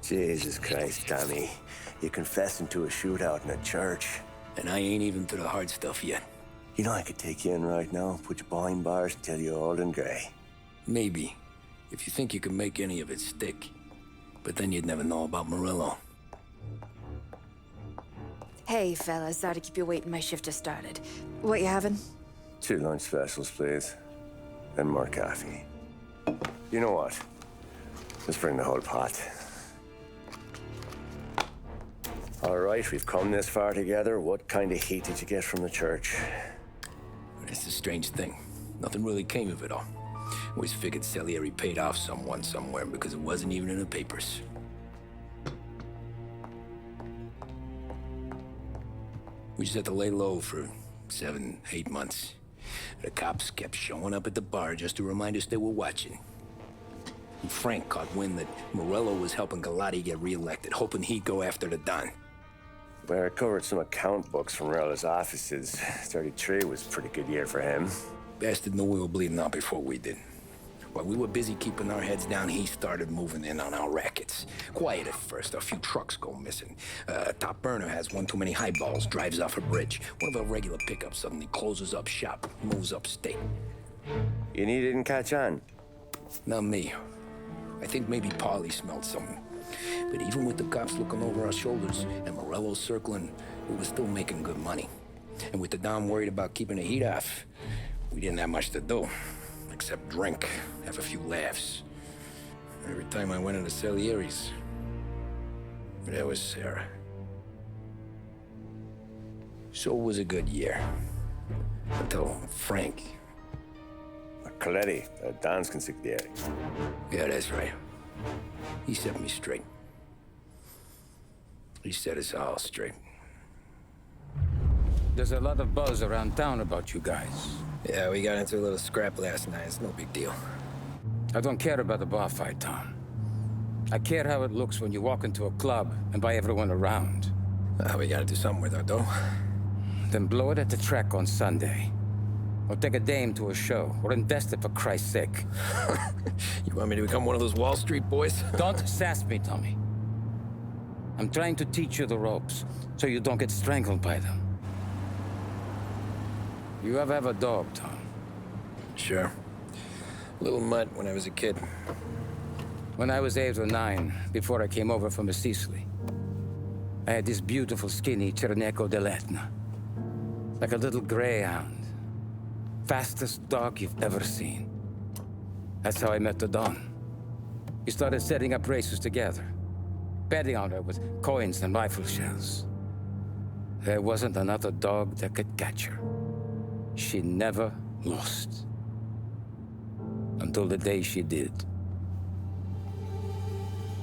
Jesus Christ, Tommy. You're confessing to a shootout in a church. And I ain't even to the hard stuff yet. You know I could take you in right now, put you behind bars until you're old and grey. Maybe, if you think you can make any of it stick. But then you'd never know about Morello. Hey, fellas. Sorry to keep you waiting. My shift just started. What you having? 2 lunch specials, please. And more coffee. You know what? Let's bring the whole pot. All right, we've come this far together. What kind of heat did you get from the church? It's a strange thing. Nothing really came of it all. Always figured Salieri paid off someone somewhere because it wasn't even in the papers. We just had to lay low for 7, 8 months. The cops kept showing up at the bar just to remind us they were watching. And Frank caught wind that Morello was helping Galati get reelected, hoping he'd go after the Don. Well, I recovered some account books from Morello's offices. 33 was a pretty good year for him. Bastard knew we were bleeding out before we did. While we were busy keeping our heads down, he started moving in on our rackets. Quiet at first, a few trucks go missing. Top burner has one too many highballs, drives off a bridge. One of our regular pickups suddenly closes up shop, moves upstate. And he didn't catch on? Not me. I think maybe Paulie smelled something. But even with the cops looking over our shoulders and Morello circling, we were still making good money. And with the Don worried about keeping the heat off, we didn't have much to do. Except drink, have a few laughs. Every time I went into Salieri's, there was Sarah. So it was a good year. Until Frank. Coletti, Don's consigliere. Yeah, that's right. He set me straight. He set us all straight. There's a lot of buzz around town about you guys. Yeah, we got into a little scrap last night. It's no big deal. I don't care about the bar fight, Tom. I care how it looks when you walk into a club and buy everyone around. We gotta do something with our dough. Then blow it at the track on Sunday. Or take a dame to a show. Or invest it for Christ's sake. You want me to become one of those Wall Street boys? Don't sass me, Tommy. I'm trying to teach you the ropes, so you don't get strangled by them. You ever have a dog, Tom? Sure. Little mutt when I was a kid. When I was 8 or 9, before I came over from Sicily, I had this beautiful, skinny Cerneco dell'Etna. Like a little greyhound. Fastest dog you've ever seen. That's how I met the Don. We started setting up races together. Betting on her with coins and rifle shells. There wasn't another dog that could catch her. She never lost. Until the day she did.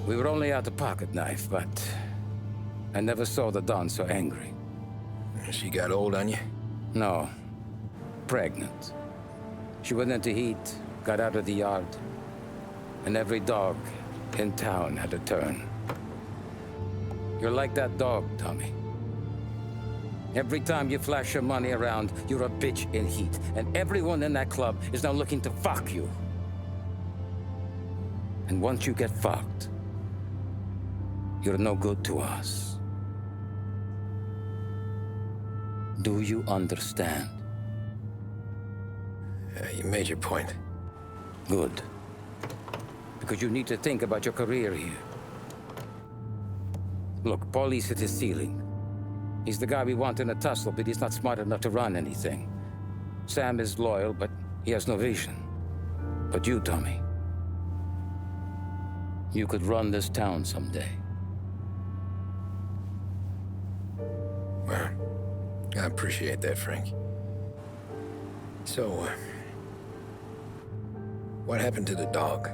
We were only out a pocket knife, but I never saw the Don so angry. She got old on you? No. Pregnant. She went into heat, got out of the yard, and every dog in town had a turn. You're like that dog, Tommy. Every time you flash your money around, you're a bitch in heat, and everyone in that club is now looking to fuck you. And once you get fucked, you're no good to us. Do you understand? You made your point. Good. Because you need to think about your career here. Look, Paulie's hit his ceiling. He's the guy we want in a tussle, but he's not smart enough to run anything. Sam is loyal, but he has no vision. But you, Tommy, you could run this town someday. Well, I appreciate that, Frank. So, what happened to the dog?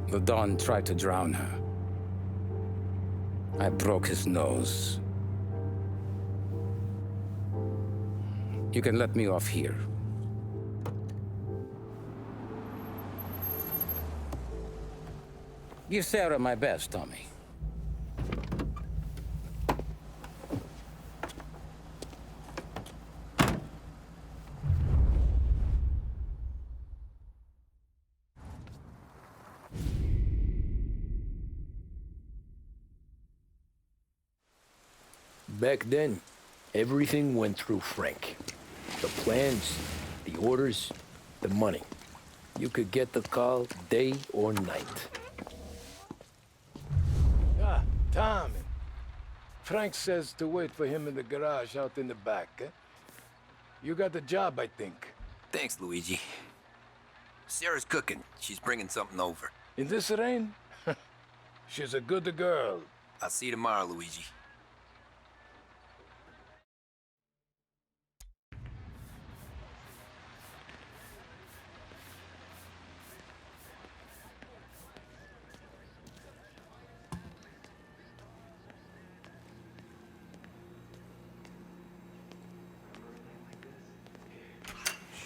The Don tried to drown her. I broke his nose. You can let me off here. Give Sarah my best, Tommy. Back then, everything went through Frank. The plans, the orders, the money. You could get the call day or night. Ah, Tommy. Frank says to wait for him in the garage out in the back, eh? You got the job, I think. Thanks, Luigi. Sarah's cooking. She's bringing something over. In this rain? She's a good girl. I'll see you tomorrow, Luigi.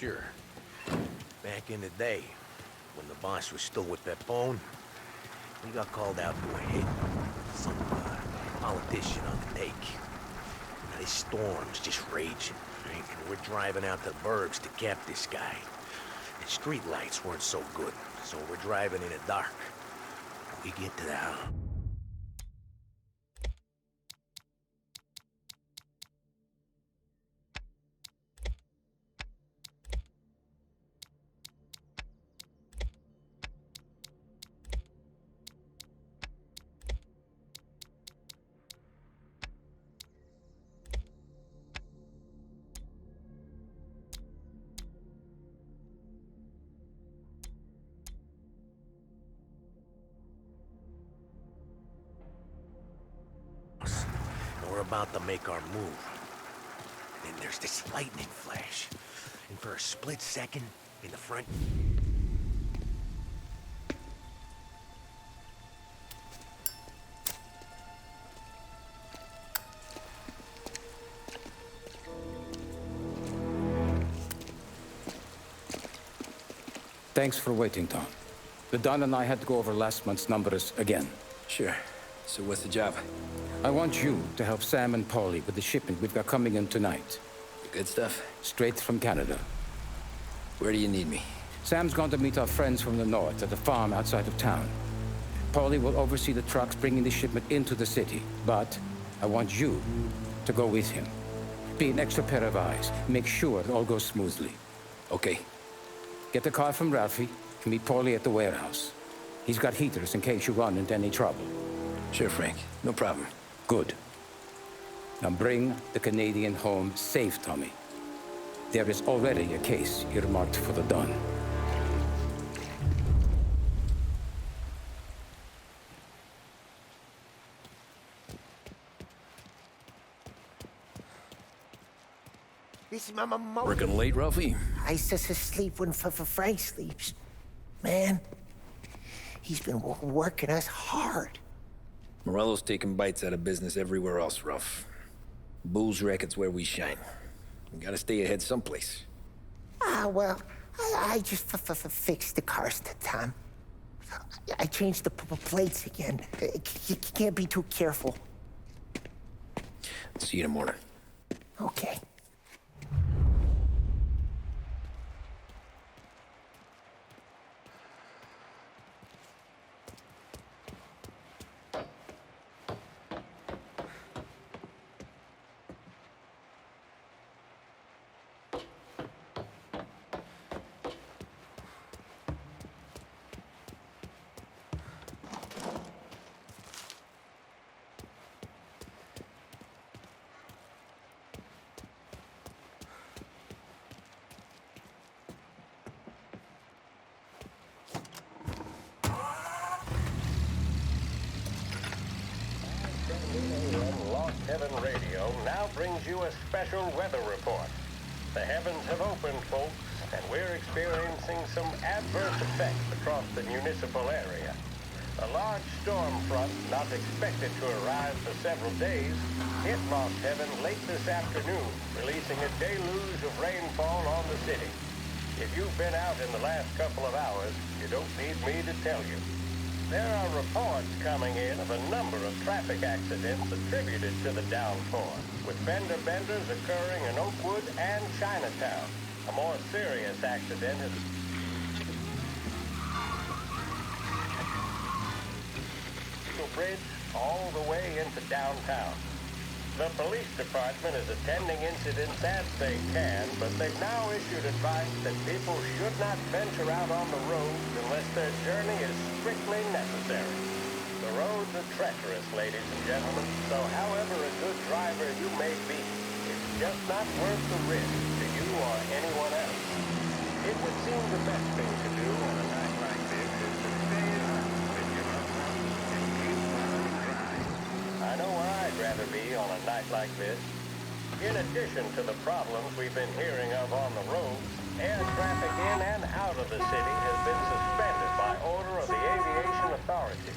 Sure. Back in the day, when the boss was still with that bone, we got called out to a hit. Some politician on the take. Now, this storm's just raging, right? And we're driving out to the burbs to cap this guy. And street lights weren't so good, so we're driving in the dark. We get to the house. We're about to make our move. Then there's this lightning flash. And for a split second, in the front... Thanks for waiting, Tom. The Don and I had to go over last month's numbers again. Sure. So what's the job? I want you to help Sam and Paulie with the shipment we've got coming in tonight. Good stuff. Straight from Canada. Where do you need me? Sam's going to meet our friends from the north at the farm outside of town. Paulie will oversee the trucks bringing the shipment into the city. But I want you to go with him. Be an extra pair of eyes. Make sure it all goes smoothly. Okay. Get the car from Ralphie and meet Paulie at the warehouse. He's got heaters in case you run into any trouble. Sure, Frank. No problem. Good. Now bring the Canadian home safe, Tommy. There is already a case earmarked for the Don. This is my Working late, Ralphie? I sleep when Frank sleeps. Man, he's been working us hard. Morello's taking bites out of business everywhere else, Ralph. Bull's racket's where we shine. We gotta stay ahead someplace. Well, I just fixed the cars, Tom. I changed the plates again. You can't be too careful. See you in the morning. Okay. Heaven Radio now brings you a special weather report. The heavens have opened, folks, and we're experiencing some adverse effects across the municipal area. A large storm front, not expected to arrive for several days, hit Lost Heaven late this afternoon, releasing a deluge of rainfall on the city. If you've been out in the last couple of hours, you don't need me to tell you. There are reports coming in of a number of traffic accidents attributed to the downpour, with fender benders occurring in Oakwood and Chinatown. A more serious accident is... Bridge all the way into downtown. The police department is attending incidents as they can, but they've now issued advice that people should not venture out on the roads unless their journey is strictly necessary. The roads are treacherous, ladies and gentlemen, so however a good driver you may be, it's just not worth the risk to you or anyone else. It would seem the best thing to do on a night like this is to stay in house if you love them and keep on driving. I know where I'd rather be on a night like this. In addition to the problems we've been hearing of on the roads, air traffic in and out of the city has been suspended by order of the aviation authority.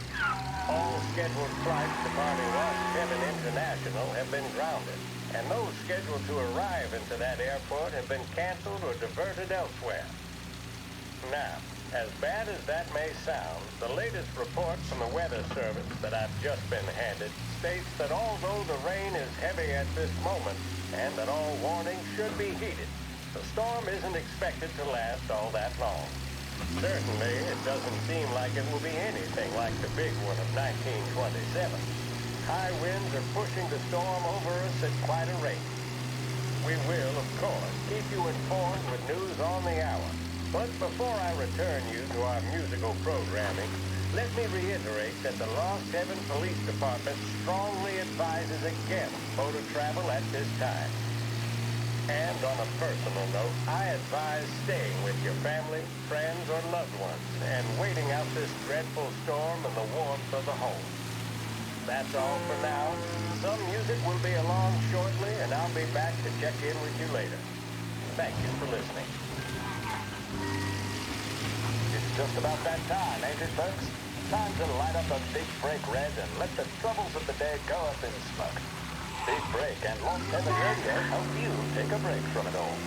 All scheduled flights departing Ross Kevin International have been grounded, and those scheduled to arrive into that airport have been canceled or diverted elsewhere. Now, as bad as that may sound, the latest report from the Weather Service that I've just been handed states that although the rain is heavy at this moment, and that all warnings should be heeded, the storm isn't expected to last all that long. Certainly, it doesn't seem like it will be anything like the big one of 1927. High winds are pushing the storm over us at quite a rate. We will, of course, keep you informed with news on the hour. But before I return you to our musical programming, let me reiterate that the Lost Heaven Police Department strongly advises against motor travel at this time. And on a personal note, I advise staying with your family, friends, or loved ones, and waiting out this dreadful storm in the warmth of the home. That's all for now. Some music will be along shortly, and I'll be back to check in with you later. Thank you for listening. It's just about that time, ain't it, folks? Time to light up a big break red and let the troubles of the day go up in smoke. Big Break and Lost Heaven Radio help you take a break from it all.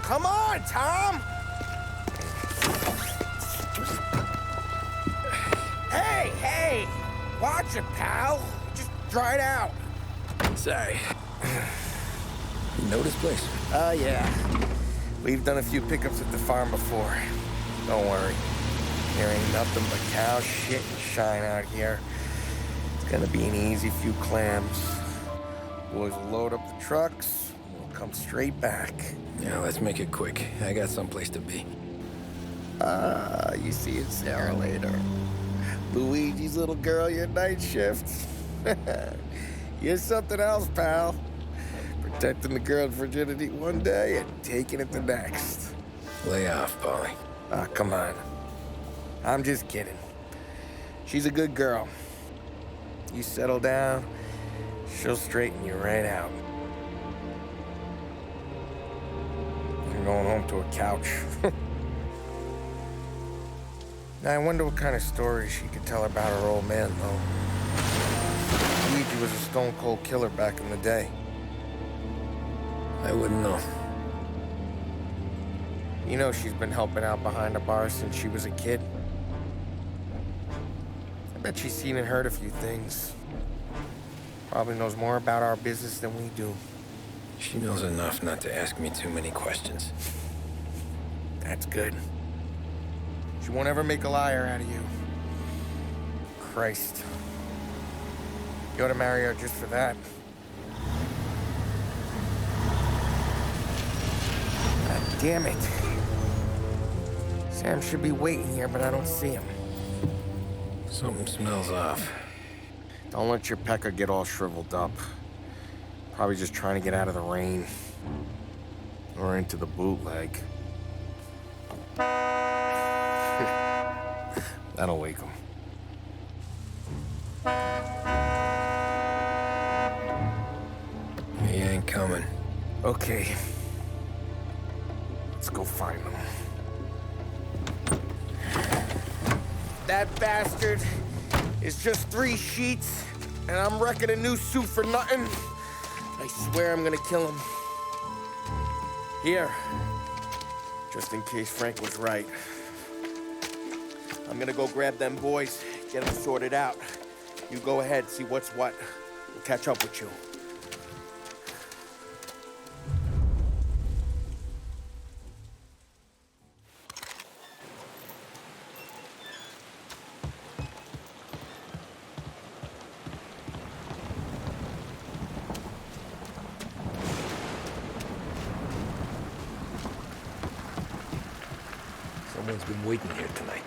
Come on, Tom! Hey! Watch it, pal. Just dry it out. Sorry. You know this place? Yeah. We've done a few pickups at the farm before. Don't worry. There ain't nothing but cow shit and shine out here. It's gonna be an easy few clams. Boys will load up the trucks, and we'll come straight back. Yeah, let's make it quick. I got someplace to be. You see it, Sarah, later. Luigi's little girl, your night shift. You're something else, pal. Protecting the girl's virginity one day and taking it the next. Lay off, Polly. Ah, come on. I'm just kidding. She's a good girl. You settle down, she'll straighten you right out. You're going home to a couch. Now, I wonder what kind of stories she could tell about her old man, though. Luigi was a stone-cold killer back in the day. I wouldn't know. You know she's been helping out behind the bar since she was a kid. I bet she's seen and heard a few things. Probably knows more about our business than we do. She knows enough not to ask me too many questions. That's good. She won't ever make a liar out of you. Christ. You ought to marry her just for that. God damn it. Sam should be waiting here, but I don't see him. Something smells off. Don't let your pecker get all shriveled up. Probably just trying to get out of the rain. Or into the bootleg. That'll wake him. He ain't coming. Okay. Let's go find him. That bastard is just 3 sheets, and I'm wrecking a new suit for nothing. I swear I'm gonna kill him. Here. Just in case Frank was right. I'm gonna go grab them boys, get them sorted out. You go ahead, see what's what. We'll catch up with you. Someone's been waiting here tonight.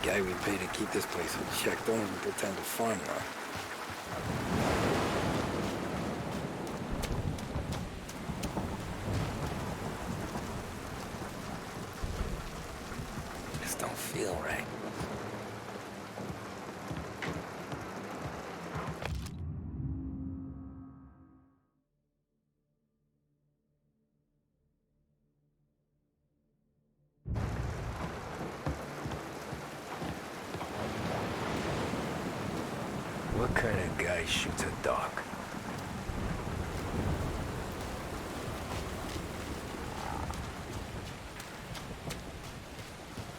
Guy we pay to keep this place in check. Don't even pretend to farm now. This don't feel right. What kind of guy shoots a dog?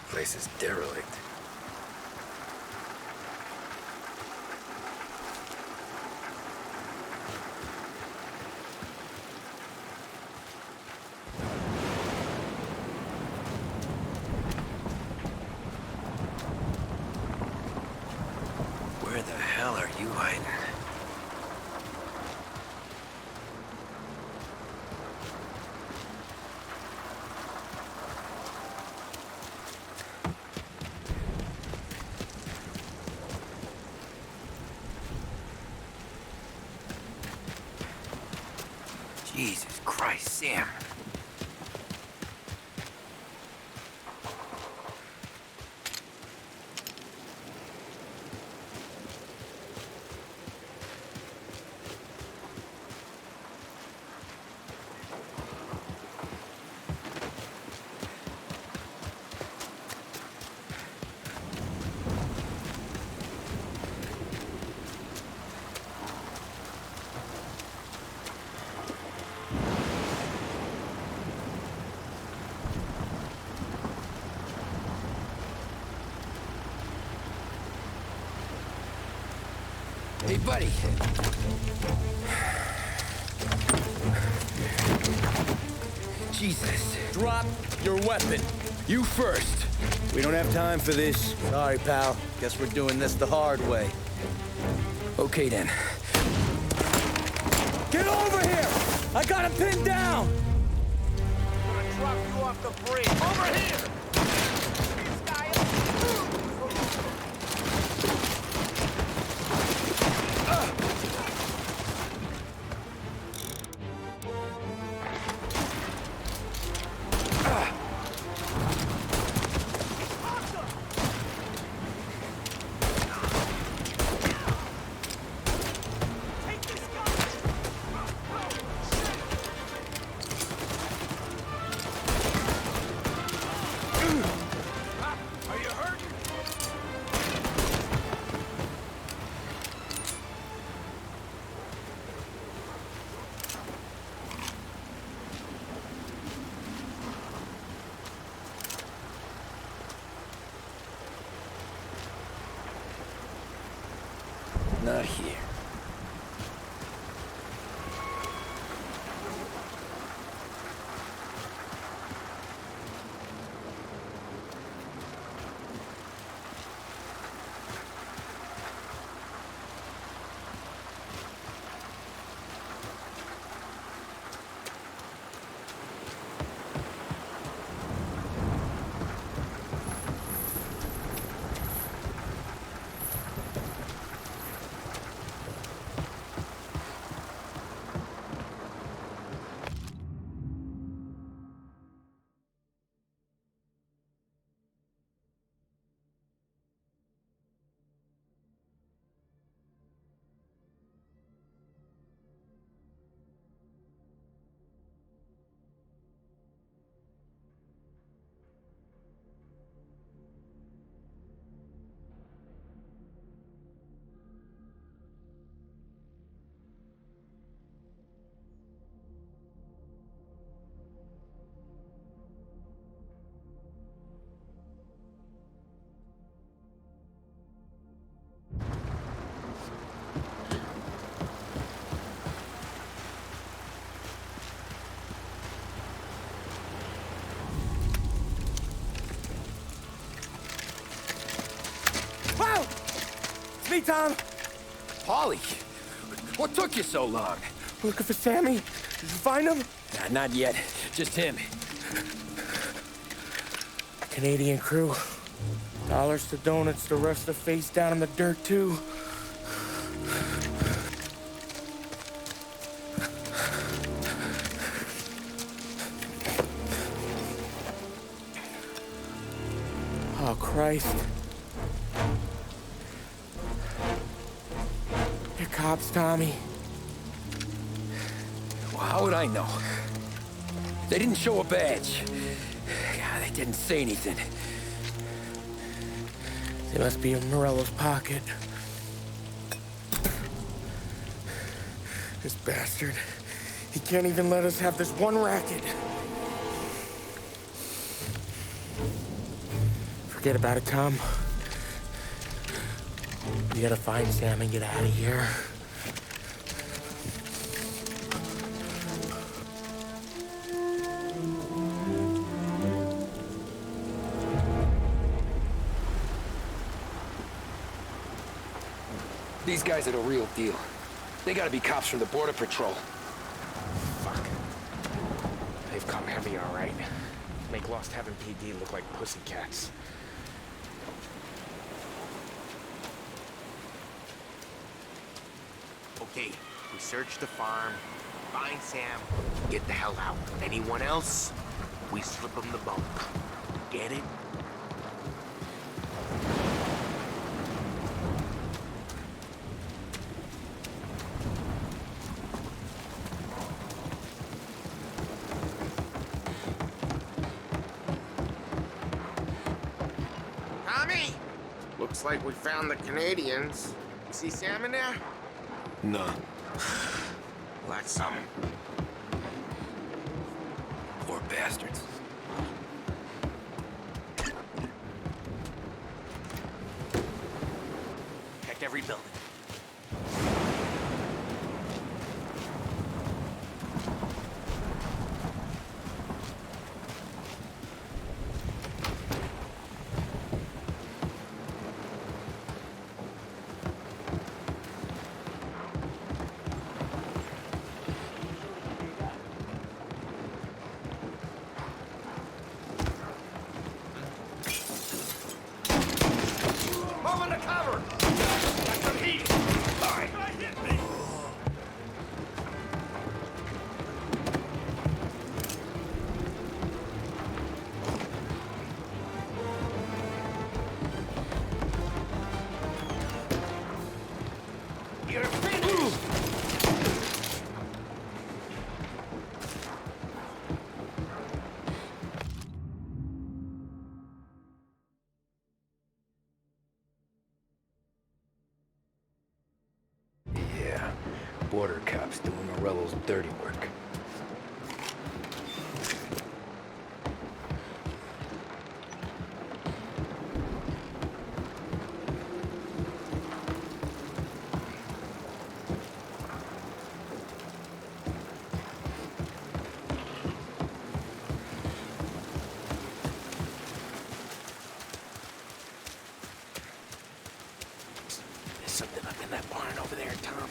Place is derelict. Where the hell are you hiding? Jesus Christ, Sam. Hey, buddy. Jesus. Drop your weapon. You first. We don't have time for this. Sorry, pal. Guess we're doing this the hard way. Okay, then. Get over here! I got him pinned down! I'm gonna drop you off the bridge. Over here! Not here. Wow! It's me, Tom. Polly, what took you so long? Looking for Sammy. Did you find him? Nah, not yet. Just him. Canadian crew. Dollars to donuts, the rest are face down in the dirt, too. Oh, Christ. They're cops, Tommy. Well, how would I know? They didn't show a badge. God, they didn't say anything. They must be in Morello's pocket. This bastard. He can't even let us have this one racket. Forget about it, Tom. We gotta find Sam and get out of here. These guys are the real deal. They gotta be cops from the Border Patrol. Fuck. They've come heavy, all right. Make Lost Heaven PD look like pussycats. Okay, we search the farm, find Sam, get the hell out. Anyone else, we slip them the bump. Get it? Tommy! Looks like we found the Canadians. You see Sam in there? No. Well, that's something. Poor bastards. Check every building. Border cops doing Morello's dirty work. something up in that barn over there, Tom.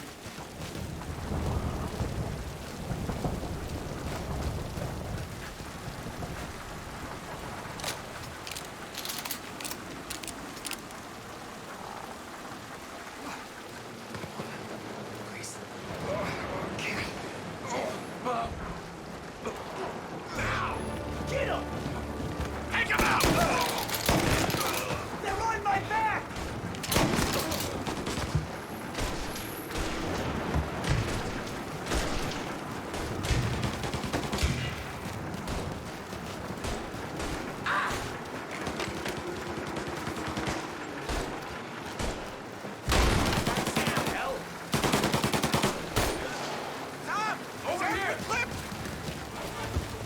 Get him! Take him out! They're on my back!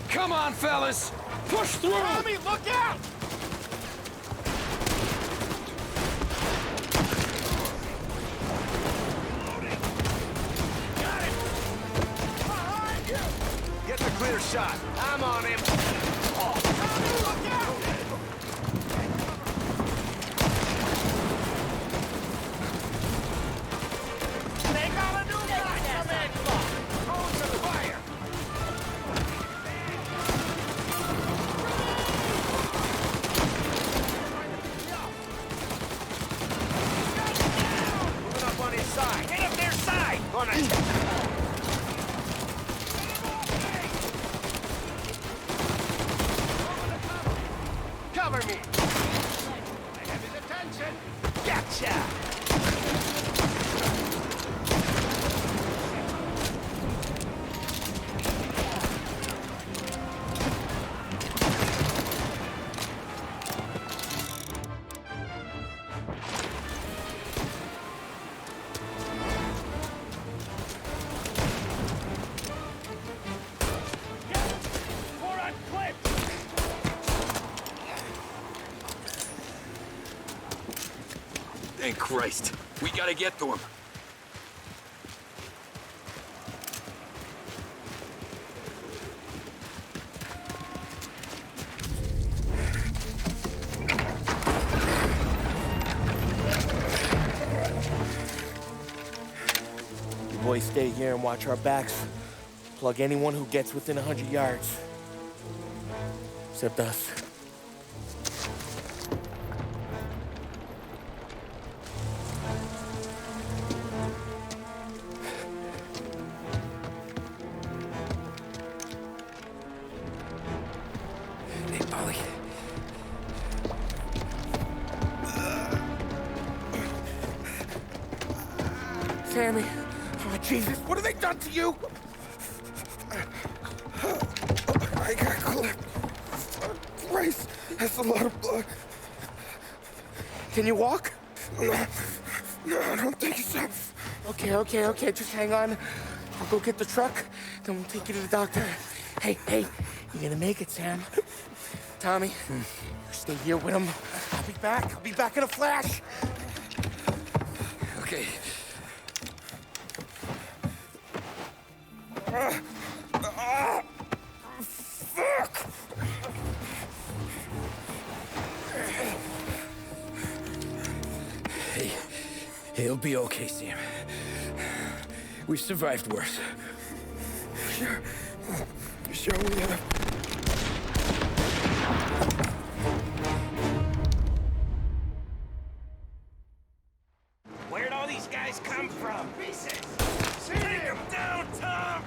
Come on, fellas! Push through! Tommy, look out! Got it! Behind you! Get the clear shot. I'm on him. Oh, Tommy, look out! They got a new guy coming! Going to the fire! Moving up on his side. Get up their side! On it! Cover me! I have his attention! Gotcha! We're on clip! Thank Christ. We gotta get to him. You boys stay here and watch our backs. Plug anyone who gets within 100 yards. Except us. Hey, Polly. Sammy. Oh, Jesus. What have they done to you? I got clipped. Christ. That's a lot of blood. Can you walk? No, I don't think so. Okay. Just hang on. I'll go get the truck, then we'll take you to the doctor. Hey, you're gonna make it, Sam. Tommy, you stay here with him. I'll be back in a flash. Okay. Fuck! Hey, he'll be okay, Sam. We've survived worse. Sure we have. Where'd all these guys come from? Take them down, Tom!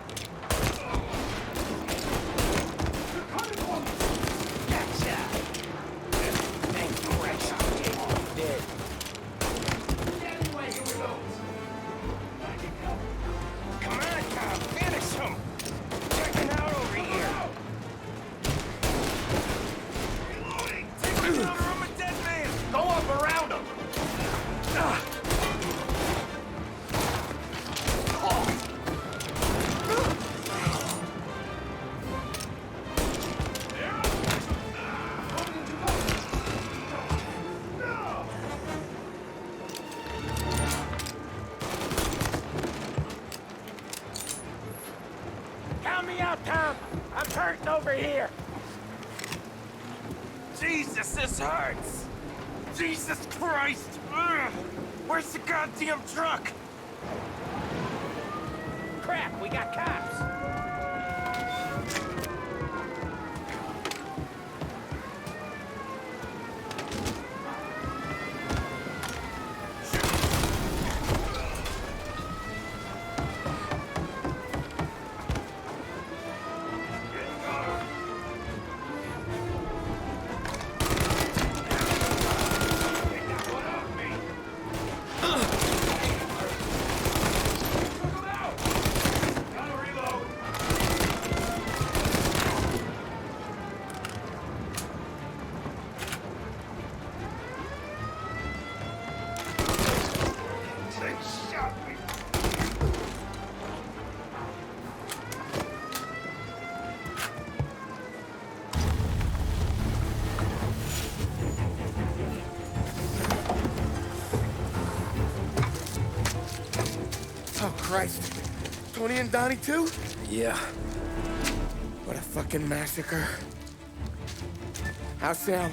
Gotcha! Thank Christ, I'm dead. Come on, Tom, finish him! Checking out over here! Reloading! Take the cover from a dead man! Go up around him! Count me out, Tom! I'm hurting over here! Jesus, this hurts! Jesus Christ! Ugh. Where's the goddamn truck? Crap, we got cops! Oh, Christ. Tony and Donnie, too? Yeah. What a fucking massacre. How's Sam?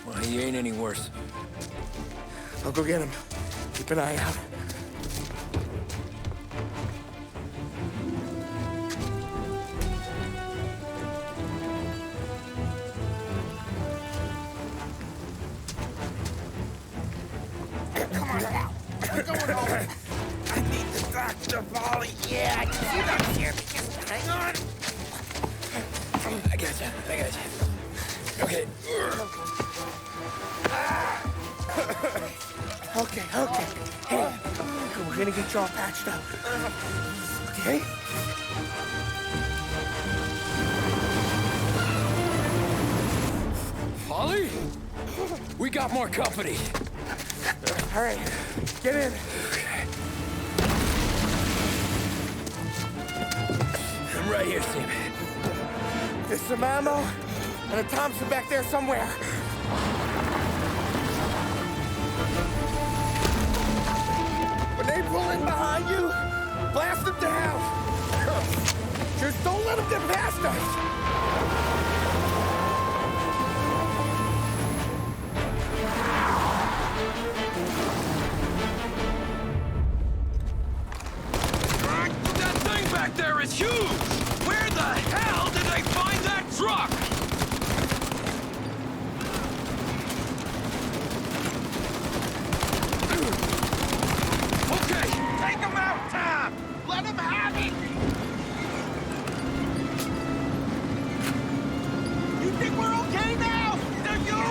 Well, he ain't any worse. I'll go get him. Keep an eye out. Come on now. I'm going home. I need the doctor, Molly. Yeah, I can see that here. Just hang on. I gotcha. Okay. Okay. Hey, we're gonna get you all patched up. Okay? Polly? We got more company. All right, get in. I'm right here, Sam. There's some ammo and a Thompson back there somewhere. When they pull in behind you, blast them down. Just don't let them get past us. That thing back there is huge! Where the hell did they find that truck? Okay, take him out, Tom! Let him have it! You think we're okay now? Do you?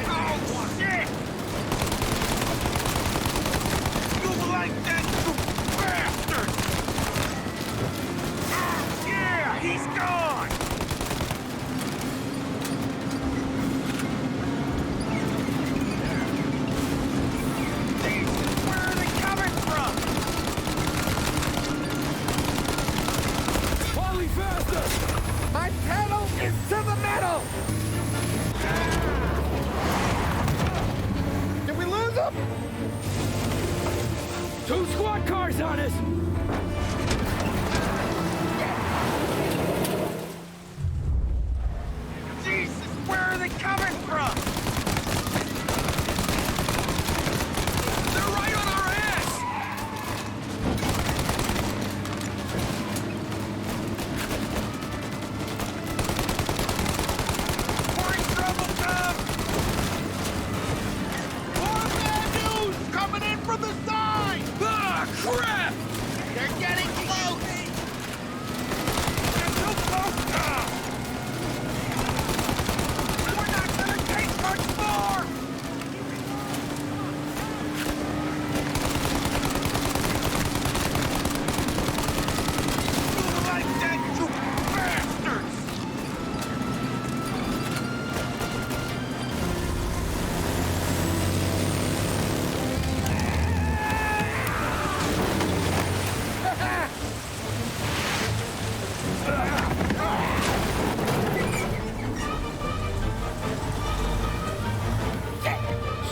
Oh, shit! You like that, you bastard! Yeah, he's gone! Jesus, where are they coming from? Polly, faster! My pedal is to the metal. Did we lose them? 2 squad cars on us! Jesus, where are they coming from? They're right on our ass! We're in trouble, Tom! More bad news coming in from the side! Ah, crap! They're getting close! They're too close, Tom! We're not gonna take much more! You like that, you bastards!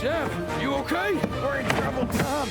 Sam, you okay? We're in trouble, Tom.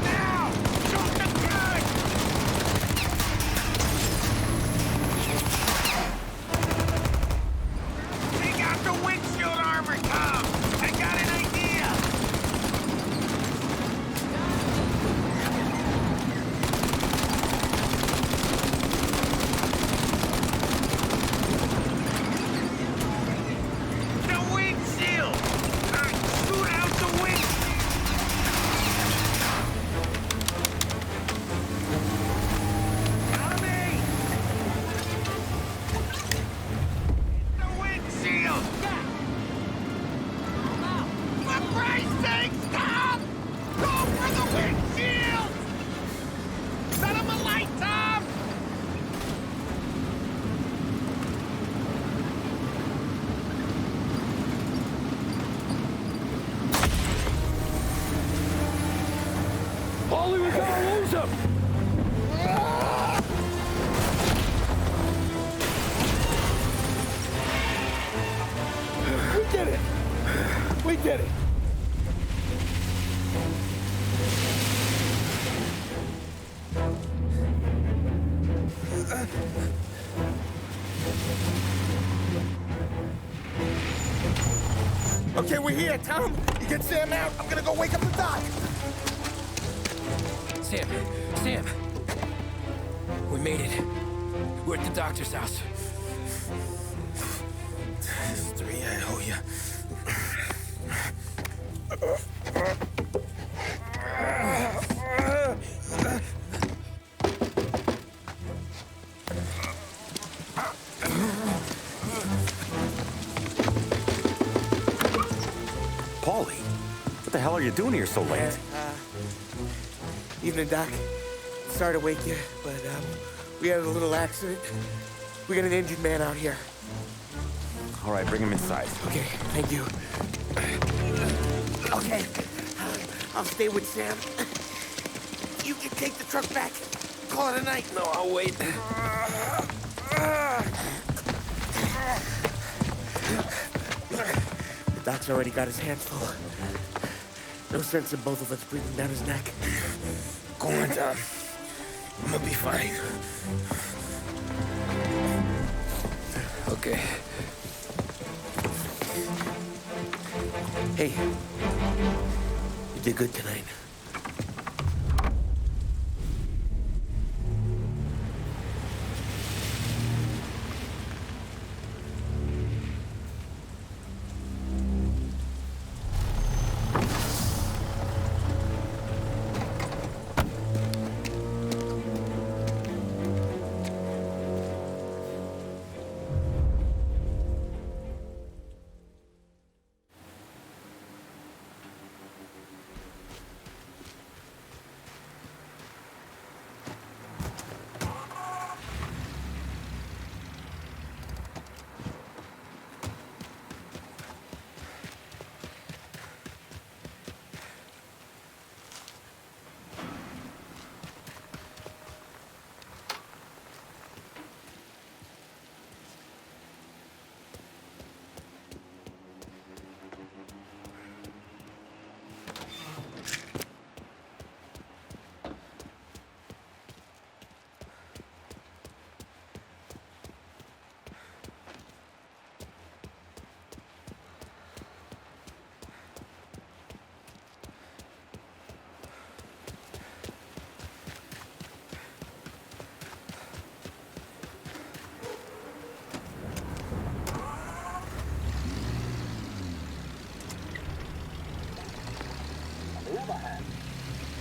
Now! Shoot the guy! Take out the windshield armor, Tom! I got an idea! The windshield! Shoot out the windshield! Tommy! The windshield! For Christ's sake, stop! Go for the windshield! Set him a light, Tom! Paulie, we gotta lose him! We did it! We did it! Okay, we're here, Tom. You get Sam out. I'm gonna go wake up the doc. Sam! We made it. We're at the doctor's house. Three, I owe you. Paulie, what the hell are you doing here so late? Evening, Doc. Sorry to wake you, but we had a little accident. We got an injured man out here. All right, bring him inside. Okay, thank you. Okay, I'll stay with Sam. You can take the truck back. Call it a night. No, I'll wait. The doc's already got his hands full. No sense in both of us breathing down his neck. Go on, Tom. I'm gonna be fine. Okay. Hey, you did good tonight.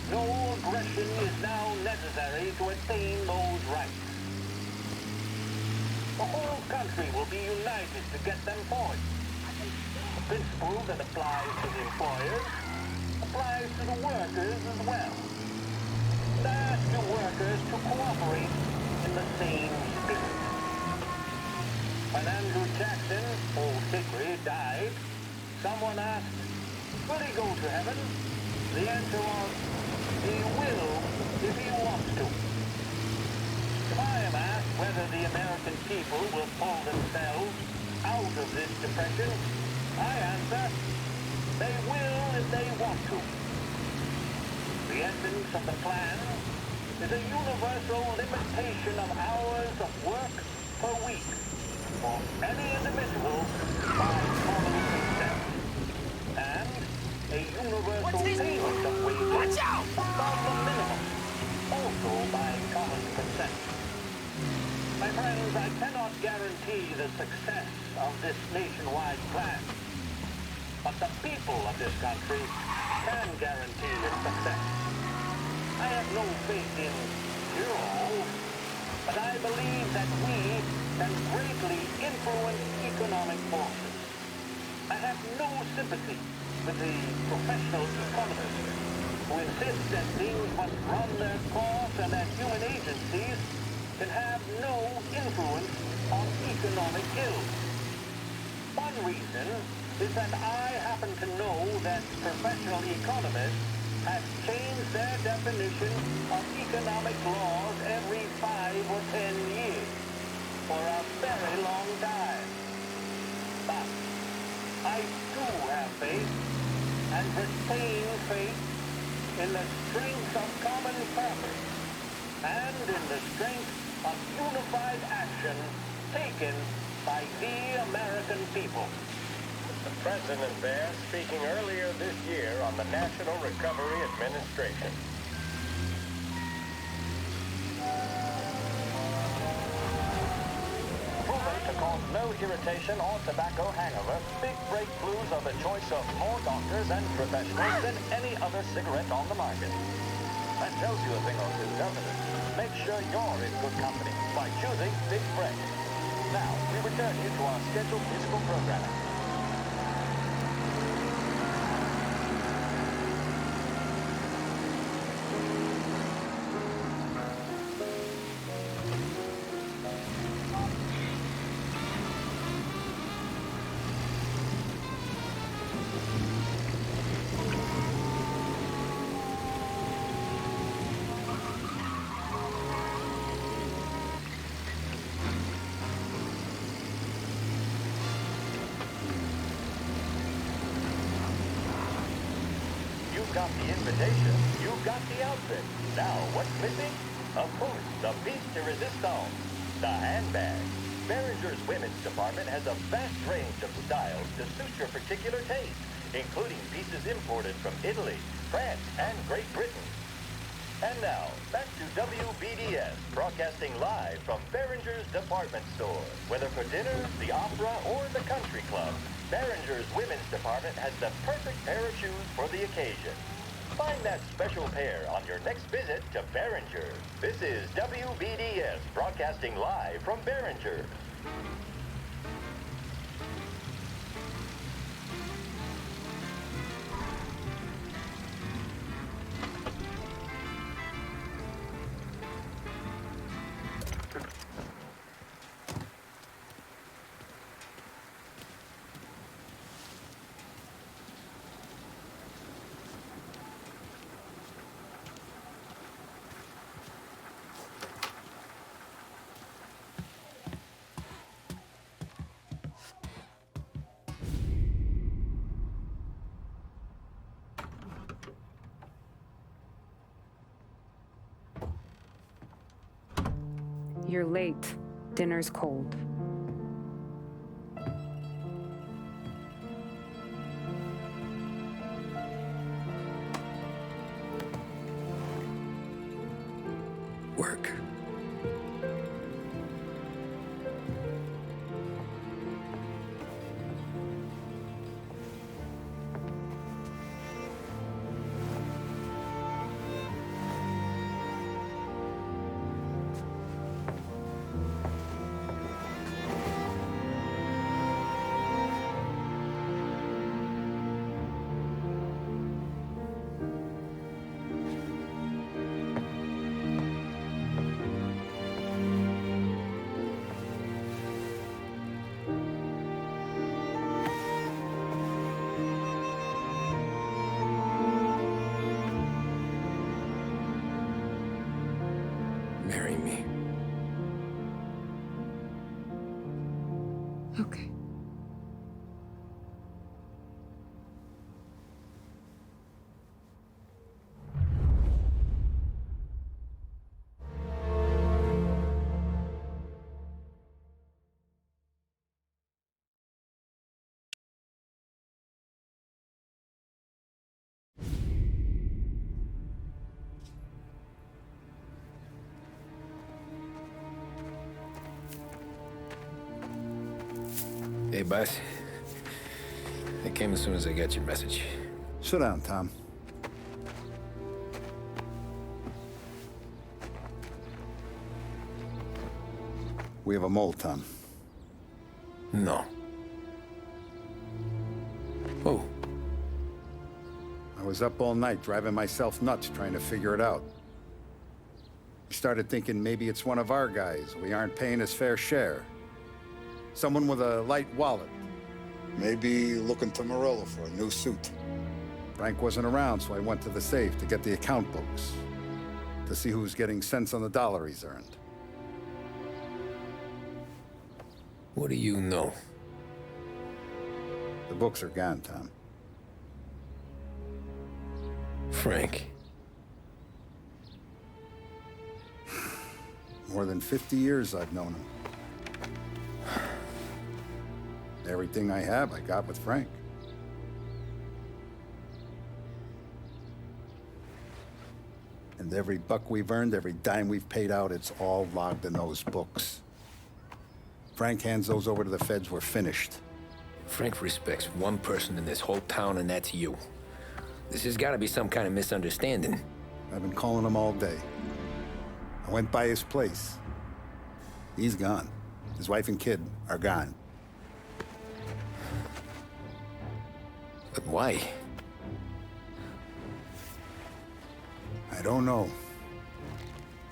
No aggression is now necessary to attain those rights. The whole country will be united to get them forward. The principle that applies to the employers applies to the workers as well. And I ask you workers to cooperate in the same spirit. When Andrew Jackson, old Hickory, died, someone asked, will he go to heaven? The answer was, he will if he wants to. If I am asked whether the American people will pull themselves out of this depression, I answer, they will if they want to. The essence of the plan is a universal limitation of hours of work per week for any individual by common consent. And a universal payment of wages above the minimum, also by common consent. My friends, I cannot guarantee the success of this nationwide plan. But the people of this country can guarantee its success. I have no faith in you, but I believe that we can greatly influence economic forces. I have no sympathy with the professional economists who insist that things must run their course and that human agencies can have no influence on economic ills. One reason is that I happen to know that professional economists have changed their definition of economic laws every 5 or 10 years for a very long time. But I do have faith and retain faith in the strength of common purpose and in the strength of unified action taken by the American people. The President there speaking earlier this year on the National Recovery Administration. Proven to cause no irritation or tobacco hangover, big breakthroughs are the choice of more doctors and professionals than any other cigarette on the market. That tells you a thing or two, doesn't it? Make sure you're in good company by choosing Big Break. Now, we return you to our scheduled musical programming. You've got the invitation, you've got the outfit. Now, what's missing? Of course, the piece de resistance, the handbag. Behringer's women's department has a vast range of styles to suit your particular taste, including pieces imported from Italy, France, and Great Britain. And now, back to WBDS, broadcasting live from Behringer's department store. Whether for dinner, the opera, or the country club, Behringer's women's department has the perfect pair of shoes for the occasion. Find that special pair on your next visit to Behringer. This is WBDS, broadcasting live from Behringer. You're late. Dinner's cold. Work. Marry me. Okay. Hey, boss. I came as soon as I got your message. Sit down, Tom. We have a mole, Tom. No. Oh. I was up all night driving myself nuts trying to figure it out. I started thinking maybe it's one of our guys. We aren't paying his fair share. Someone with a light wallet. Maybe looking to Morello for a new suit. Frank wasn't around, so I went to the safe to get the account books. To see who's getting cents on the dollar he's earned. What do you know? The books are gone, Tom. Frank. More than 50 years I've known him. Everything I have, I got with Frank. And every buck we've earned, every dime we've paid out, it's all logged in those books. Frank hands those over to the feds, we're finished. Frank respects one person in this whole town, and that's you. This has got to be some kind of misunderstanding. I've been calling him all day. I went by his place. He's gone. His wife and kid are gone. But why? I don't know.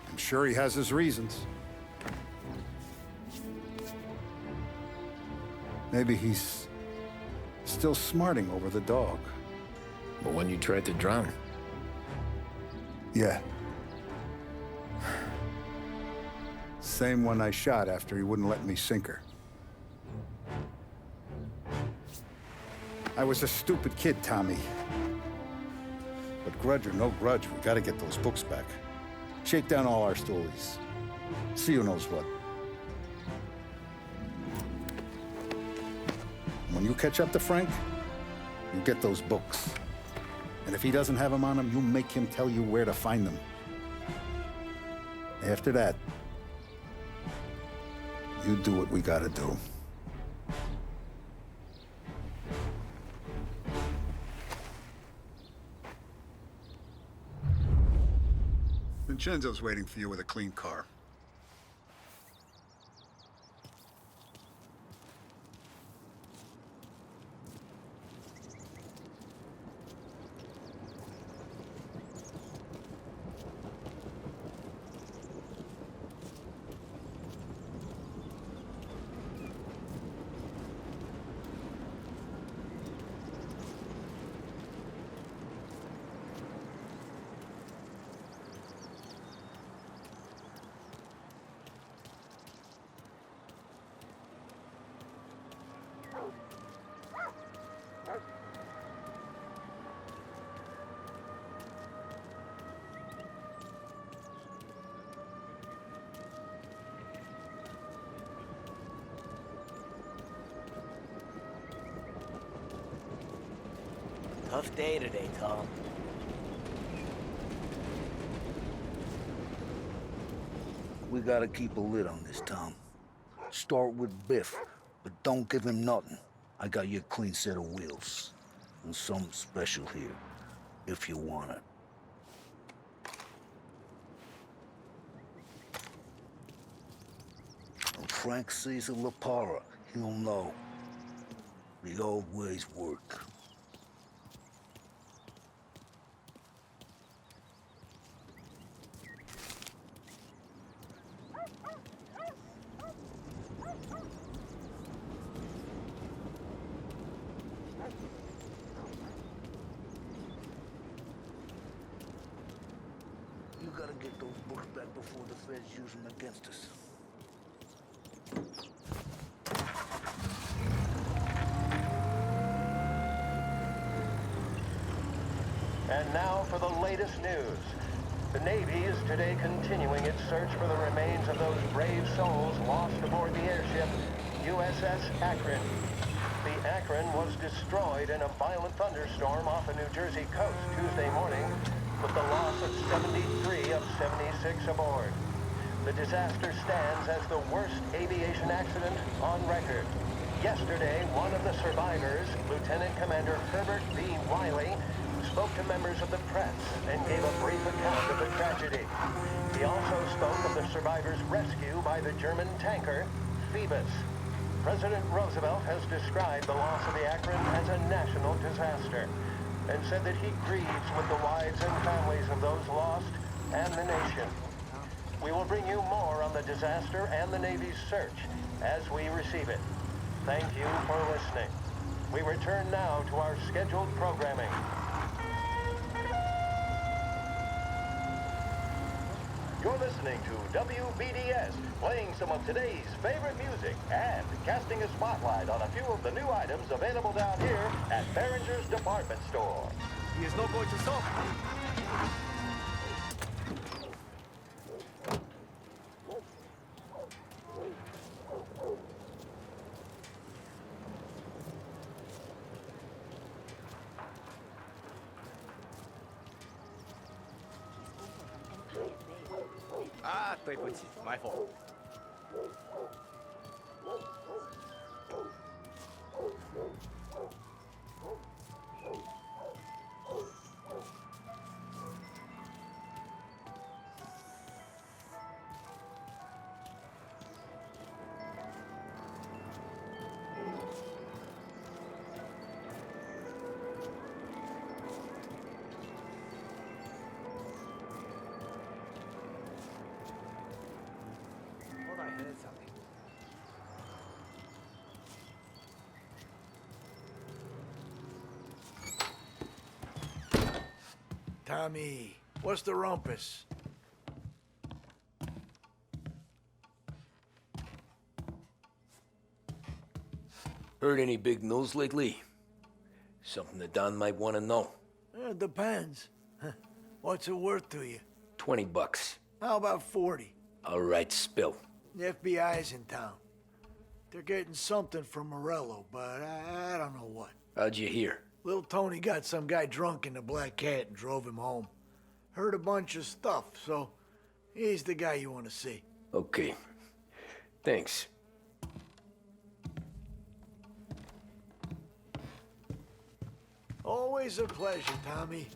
I'm sure he has his reasons. Maybe he's still smarting over the dog. The one you tried to drown? Yeah. Same one I shot after he wouldn't let me sink her. I was a stupid kid, Tommy. But grudge or no grudge, we gotta get those books back. Shake down all our stories. See who knows what. When you catch up to Frank, you get those books. And if he doesn't have them on him, you make him tell you where to find them. After that, you do what we gotta do. Vincenzo's waiting for you with a clean car. Tough day today, Tom. We gotta keep a lid on this, Tom. Start with Biff, but don't give him nothing. I got you a clean set of wheels. And something special here, if you want it. When Frank sees a La Parra, he'll know. The old ways work. You gotta get those books back before the feds use them against us. And now for the latest news. The Navy is today continuing its search for the remains of those brave souls lost aboard the airship USS Akron. The Akron was destroyed in a violent thunderstorm off the New Jersey coast Tuesday morning, with the loss of 73 of 76 aboard. The disaster stands as the worst aviation accident on record. Yesterday, one of the survivors, Lieutenant Commander Herbert B. Wiley, spoke to members of the press and gave a brief account of the tragedy. He also spoke of the survivors' rescue by the German tanker, Phoebus. President Roosevelt has described the loss of the Akron as a national disaster and said that he grieves with the wives and families of those lost and the nation. We will bring you more on the disaster and the Navy's search as we receive it. Thank you for listening. We return now to our scheduled programming. You're listening to WBDS, playing some of today's favorite music and casting a spotlight on a few of the new items available down here at Behringer's Department Store. He is not going to stop. My fault. Tommy, what's the rumpus? Heard any big news lately? Something that Don might want to know. It depends. What's it worth to you? $20. How about 40? All right, spill. The FBI's in town. They're getting something from Morello, but I don't know what. How'd you hear? Little Tony got some guy drunk in the Black Cat and drove him home. Heard a bunch of stuff, so he's the guy you want to see. Okay. Thanks. Always a pleasure, Tommy.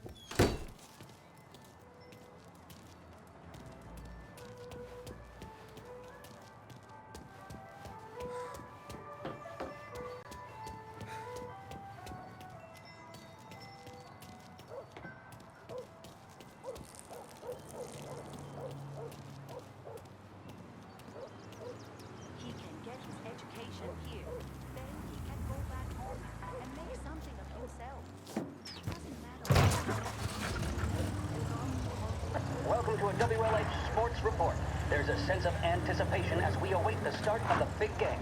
Welcome to a WLH Sports Report. There's a sense of anticipation as we await the start of the big game.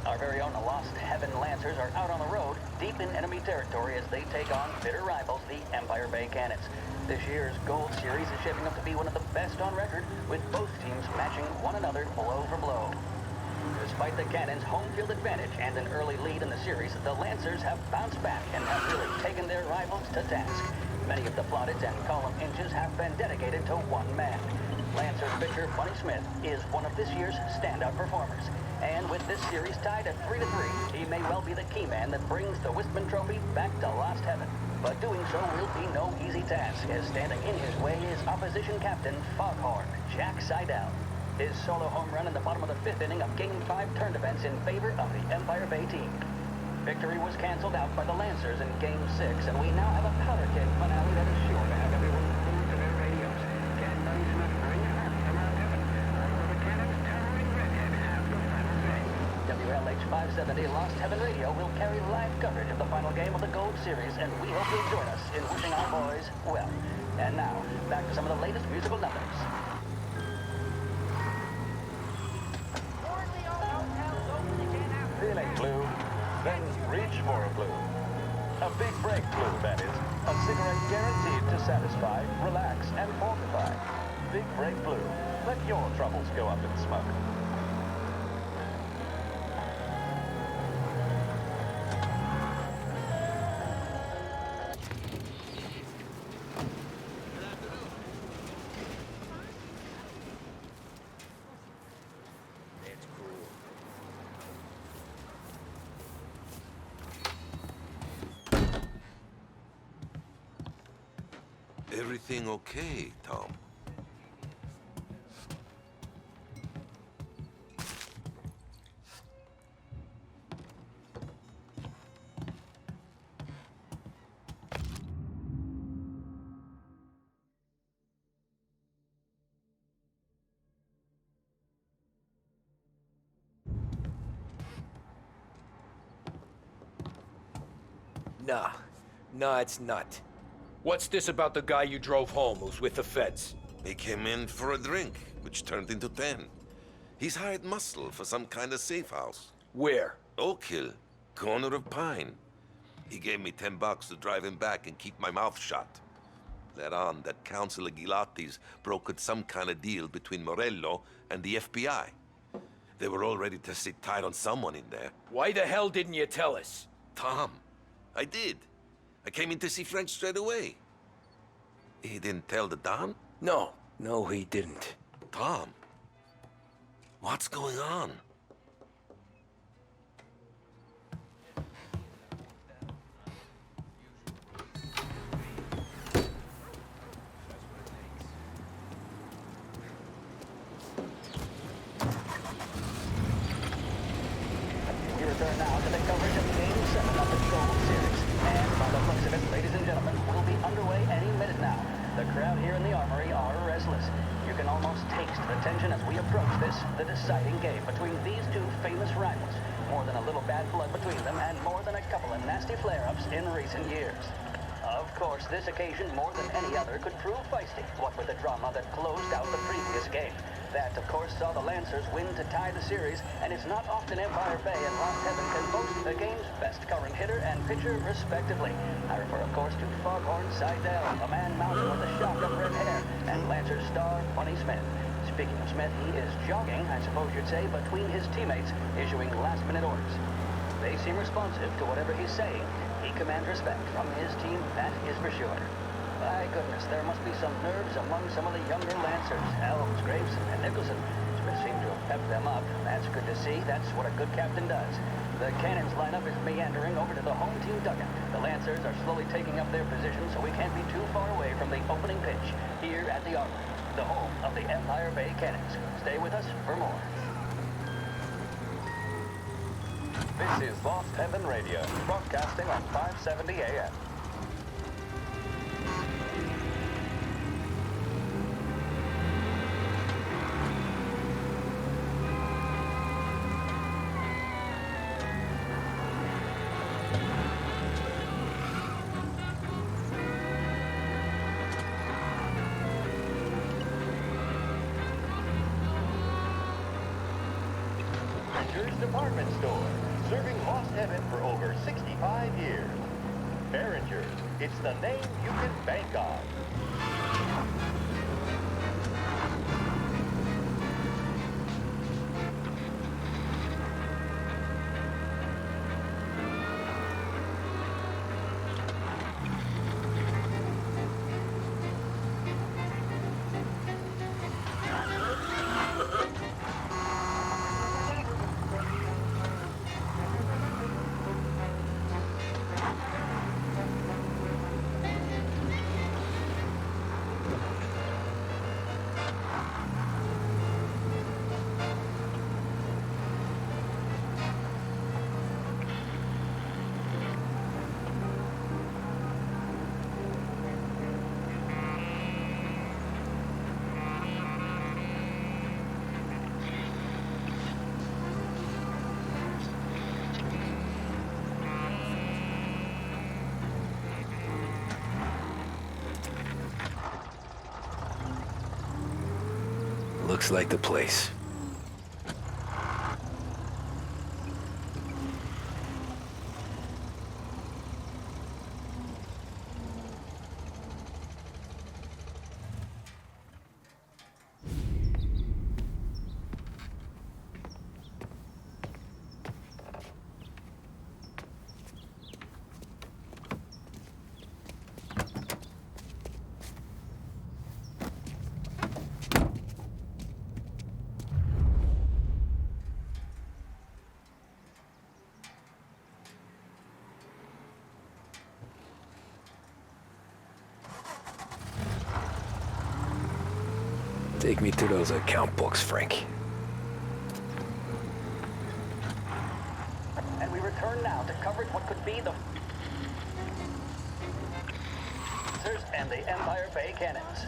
Our very own Lost Heaven Lancers are out on the road, deep in enemy territory as they take on bitter rivals, the Empire Bay Cannons. This year's Gold Series is shaping up to be one of the best on record, with both teams matching one another blow for blow. Despite the Cannons' home field advantage and an early lead in the series, the Lancers have bounced back and have really taken their rivals to task. Many of the plaudits and column inches have been dedicated to one man. Lancer pitcher Bunny Smith is one of this year's standout performers. And with this series tied at 3-3, he may well be the key man that brings the Wistman Trophy back to Lost Heaven. But doing so will be no easy task, as standing in his way is opposition captain Foghorn Jack Seidel. His solo home run in the bottom of the fifth inning of Game 5 turned events in favor of the Empire Bay team. Victory was canceled out by the Lancers in Game 6, and we now have a powder keg finale that is sure to have everyone glued to their radios. Can Bunny Smith bring it home from Mount Heaven? Or the Cannons' towering redhead have the final say? WLH 570 Lost Heaven Radio will carry live coverage of the final game of the Gold Series, and we hope you'll join us in wishing our boys well. And now, back to some of the latest musical numbers. Feeling blue? Then reach for a blue. A big break blue, that is. A cigarette guaranteed to satisfy, relax, and fortify. Big break blue. Let your troubles go up in smoke. Everything okay, Tom? Nah, it's not. What's this about the guy you drove home who's with the feds? He came in for a drink, which turned into 10. He's hired muscle for some kind of safe house. Where? Oak Hill, corner of Pine. He gave me $10 to drive him back and keep my mouth shut. Later on, that Councilor Gilatti's brokered some kind of deal between Morello and the FBI. They were all ready to sit tight on someone in there. Why the hell didn't you tell us? Tom, I did. I came in to see Frank straight away. He didn't tell the Don? No, he didn't. Tom, what's going on? We return now to the coverage of Game 7 of the Gold Series. And by the looks of it, ladies and gentlemen, we'll be underway any minute now. The crowd here in the Armory are restless. You can almost taste the tension as we approach this, the deciding game between these two famous rivals. More than a little bad blood between them, and more than a couple of nasty flare-ups in recent years. Of course, this occasion, more than any other, could prove feisty, what with the drama that closed out the previous game. That, of course, saw the Lancers win to tie the series, and it's not often Empire Bay and Lost Heaven can boast the game's best current hitter and pitcher, respectively. I refer, of course, to Foghorn Seidel, a man mounted with a shock of red hair, and Lancers star Funny Smith. Speaking of Smith, he is jogging, I suppose you'd say, between his teammates, issuing last-minute orders. They seem responsive to whatever he's saying. He commands respect from his team, that is for sure. My goodness, there must be some nerves among some of the younger Lancers. Elms, Graves, and Nicholson. Smith seemed to have pepped them up. That's good to see. That's what a good captain does. The Cannons lineup is meandering over to the home team dugout. The Lancers are slowly taking up their position, so we can't be too far away from the opening pitch here at the Armory, the home of the Empire Bay Cannons. Stay with us for more. This is Lost Heaven Radio, broadcasting on 570 AM. Department store, serving Lost Heaven for over 65 years. Behringer's, it's the name you can bank on. Looks like the place. Take me to those account books, Frank. And we return now to coverage what could be the and the Empire Bay Cannons.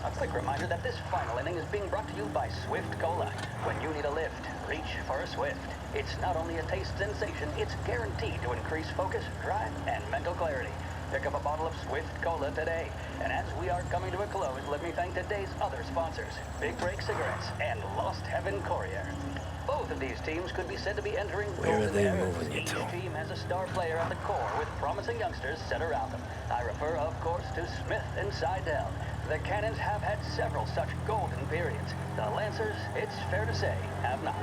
A quick reminder that this final inning is being brought to you by Swift Cola. When you need a lift, reach for a Swift. It's not only a taste sensation, it's guaranteed to increase focus, drive, and mental clarity. Pick up a bottle of Swift Cola today. And as we are coming to a close, let me thank today's other sponsors, Big Break Cigarettes and Lost Heaven Courier. Both of these teams could be said to be entering Where are they eras. moving you Each to? team has a star player at the core with promising youngsters set around them. I refer, of course, to Smith and Seidel. The Cannons have had several such golden periods. The Lancers, it's fair to say, have not.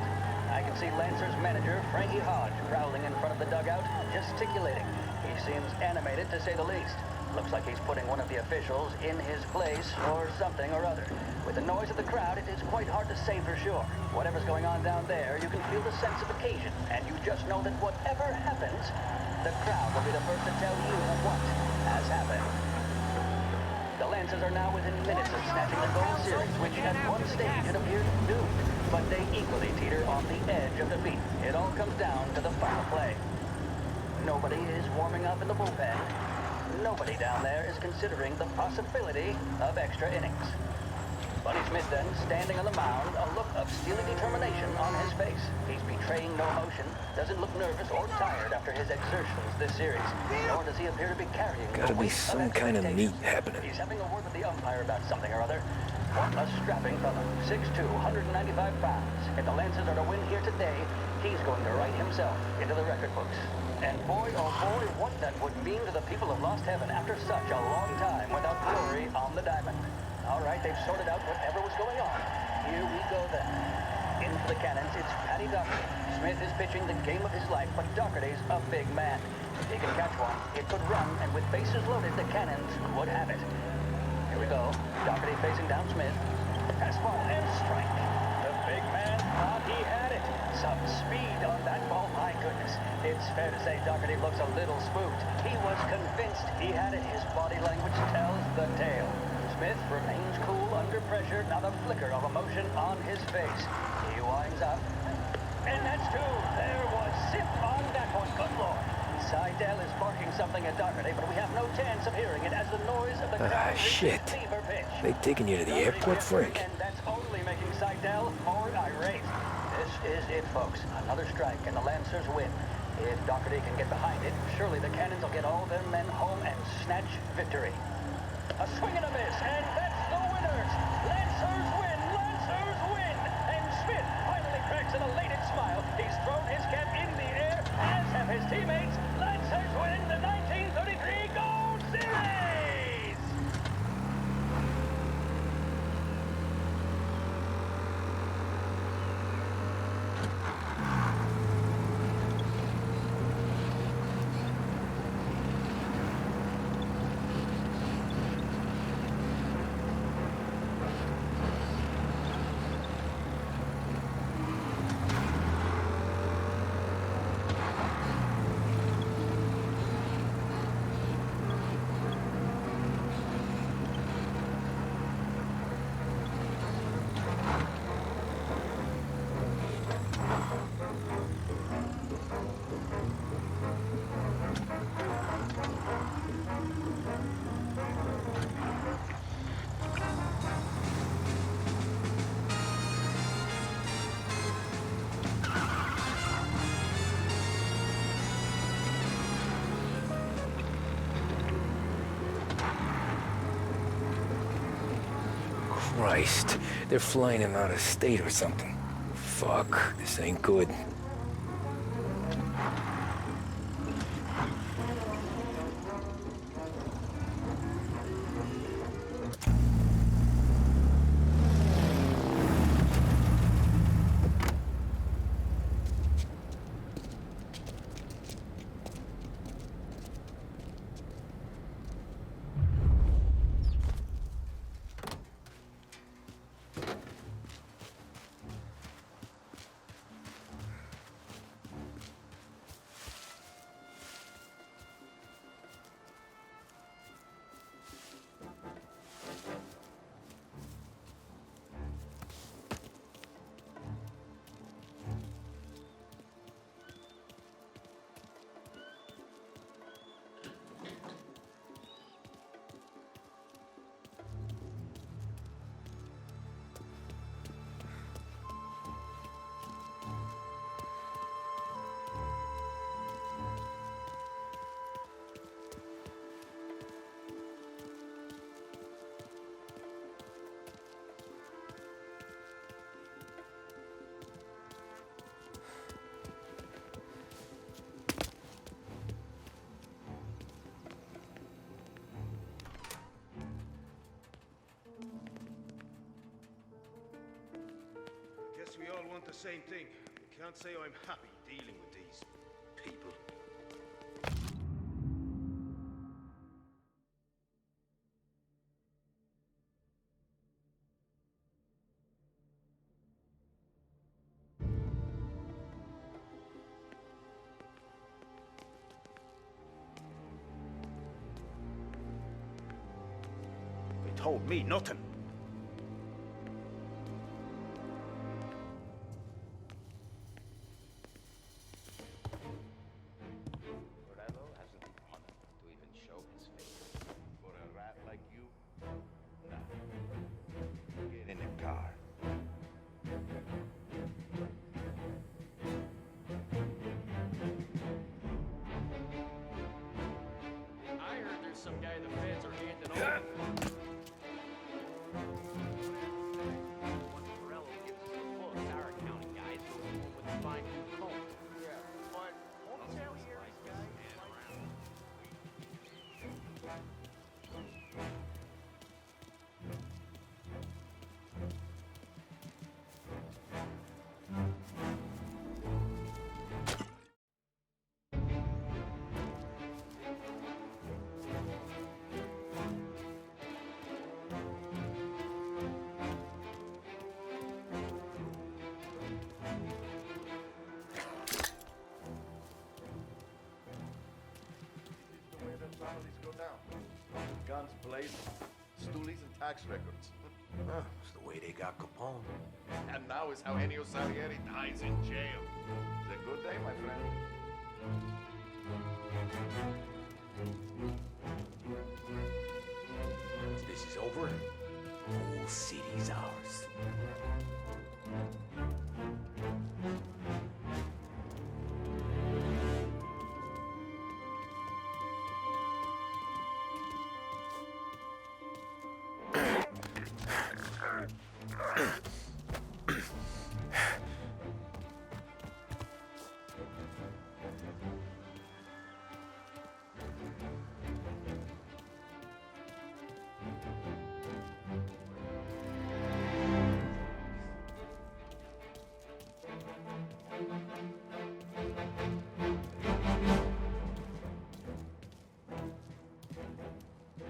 I can see Lancers manager Frankie Hodge prowling in front of the dugout, gesticulating. He seems animated, to say the least. Looks like he's putting one of the officials in his place or something or other. With the noise of the crowd, it is quite hard to say for sure. Whatever's going on down there, you can feel the sense of occasion, and you just know that whatever happens, the crowd will be the first to tell you what has happened. The Lancers are now within minutes of snatching the gold series, which at one stage it appeared doomed, but they equally teeter on the edge of defeat. It all comes down to the final play. Nobody is warming up in the bullpen. Nobody down there is considering the possibility of extra innings. Bunny Smith then, standing on the mound, a look of steely determination on his face. He's betraying no emotion, doesn't look nervous or tired after his exertions this series, nor does he appear to be carrying Gotta be some kind of meat happening. He's having a word with the umpire about something or other. What a strapping fella, 6'2", 195 pounds. If the Lancers are to win here today, he's going to write himself into the record books. And boy, oh boy, what that would mean to the people of Lost Heaven after such a long time without glory on the diamond. All right, they've sorted out whatever was going on. Here we go then. In for the Cannons, it's Paddy Doherty. Smith is pitching the game of his life, but Doherty's a big man. If he can catch one, it could run, and with bases loaded, the Cannons would have it. Here we go. Doherty facing down Smith. Fastball and strike. The big man thought he had it. Some speed on that ball, my goodness. It's fair to say Doherty looks a little spooked. He was convinced he had it. His body language tells the tale. Smith remains cool under pressure, not a flicker of emotion on his face. He winds up. And that's two. There was zip on that one. Good Lord. Seidel is barking something at Doherty, but we have no chance of hearing it as the noise of the crowd shit. fever pitch. They taking you to the airport, Frank? And that's only making Seidel more irate. This is it, folks. Another strike, and the Lancers win. If Doherty can get behind it, surely the Cannons will get all their men home and snatch victory. A swing and a miss, and that's the winners! Lancers win! Lancers win! And Smith finally cracks an elated smile. He's thrown his cap in the air, as have his teammates. Lancers win the 1933 Gold Series! Christ, they're flying him out of state or something. Fuck, this ain't good. the same thing. Can't say I'm happy dealing with these people. They told me nothing. Morello hasn't the honor to even show his face. For a rat like you? Nah. Get in the car. I heard there's some guy the feds are handing over. Once Morello gives us the full Sarah County guys, goes home with a fine new comb. Yeah, but won't Salieri's guy Families go down. Guns blazing, stoolies and tax records. It's the way they got Capone. And now is how Ennio Salieri dies in jail. It's a good day, my friend. Once this is over, the whole city's ours.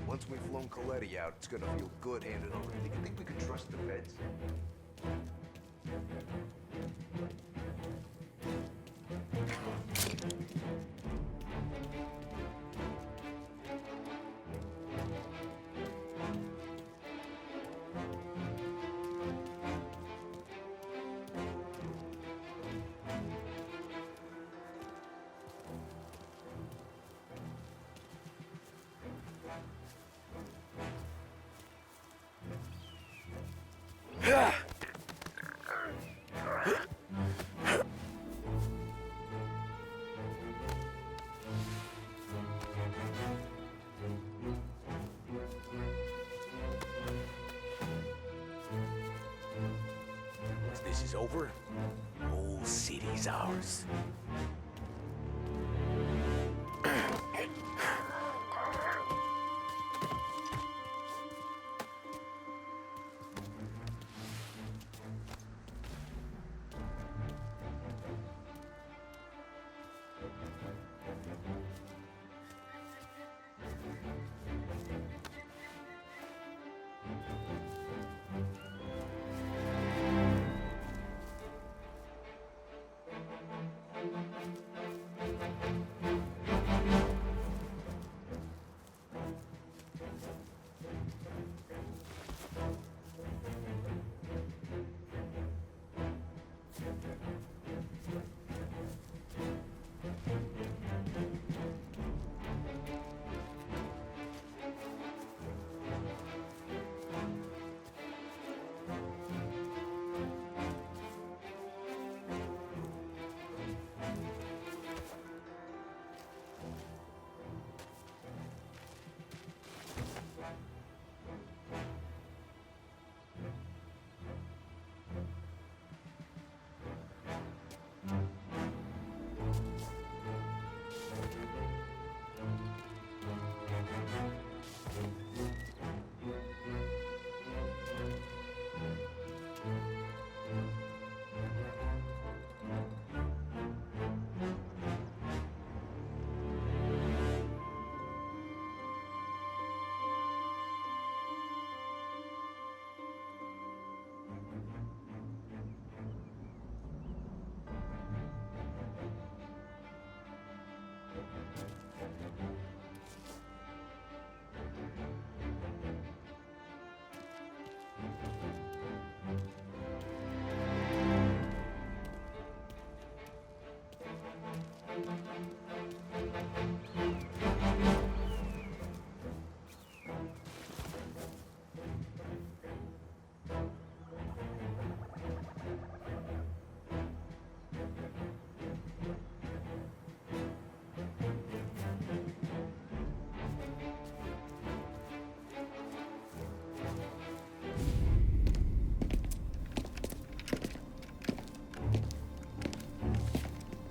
Once we've flown Coletti out, it's gonna feel good handing over. Do you think we can trust the feds? Once this is over, the whole city's ours.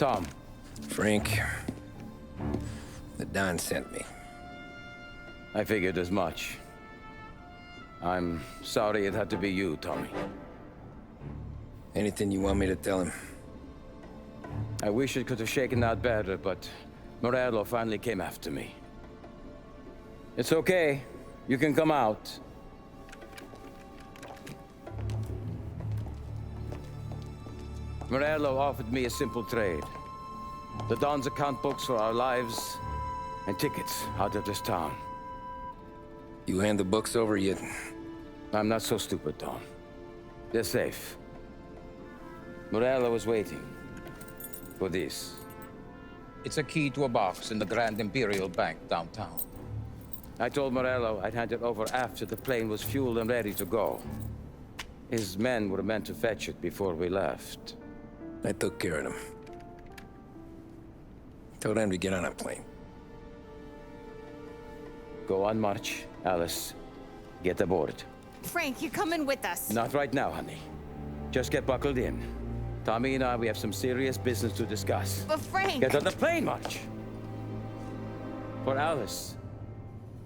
Tom. Frank. The Don sent me. I figured as much. I'm sorry it had to be you, Tommy. Anything you want me to tell him? I wish it could have shaken out better, but Morello finally came after me. It's okay. You can come out. Morello offered me a simple trade. The Don's account books for our lives and tickets out of this town. You hand the books over yet? I'm not so stupid, Don. They're safe. Morello was waiting for this. It's a key to a box in the Grand Imperial Bank downtown. I told Morello I'd hand it over after the plane was fueled and ready to go. His men were meant to fetch it before we left. I took care of them. Told them to get on a plane. Go on, March. Alice, get aboard. Frank, you're coming with us. Not right now, honey. Just get buckled in. Tommy and I, we have some serious business to discuss. But Frank... Get on the plane, March! For Alice.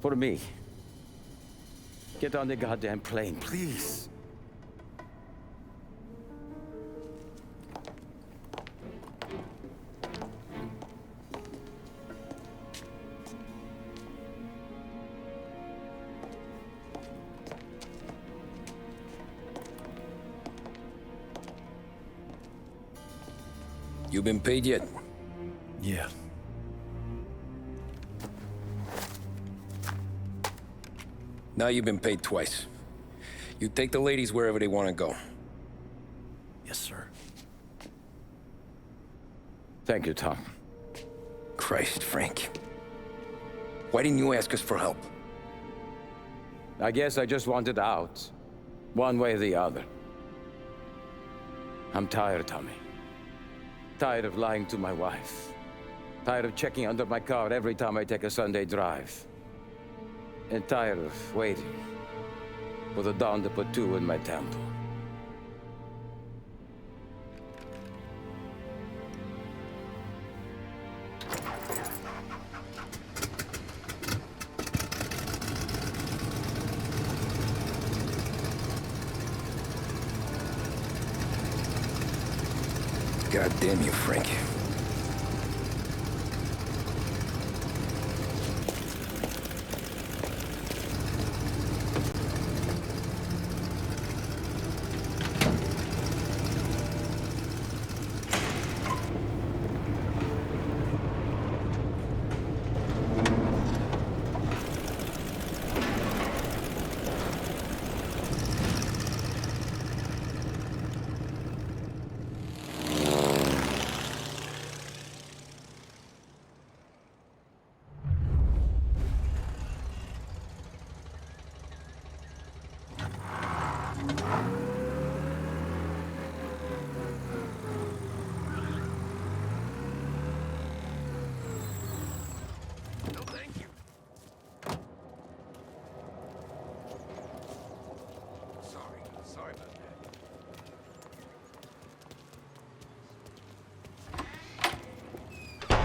For me. Get on the goddamn plane, please. You been paid yet? Yeah. Now you've been paid twice. You take the ladies wherever they want to go. Yes, sir. Thank you, Tom. Christ, Frank. Why didn't you ask us for help? I guess I just wanted out. One way or the other. I'm tired, Tommy. Tired of lying to my wife. Tired of checking under my car every time I take a Sunday drive. And tired of waiting for the dawn to put two in my temple. God damn you, Frank.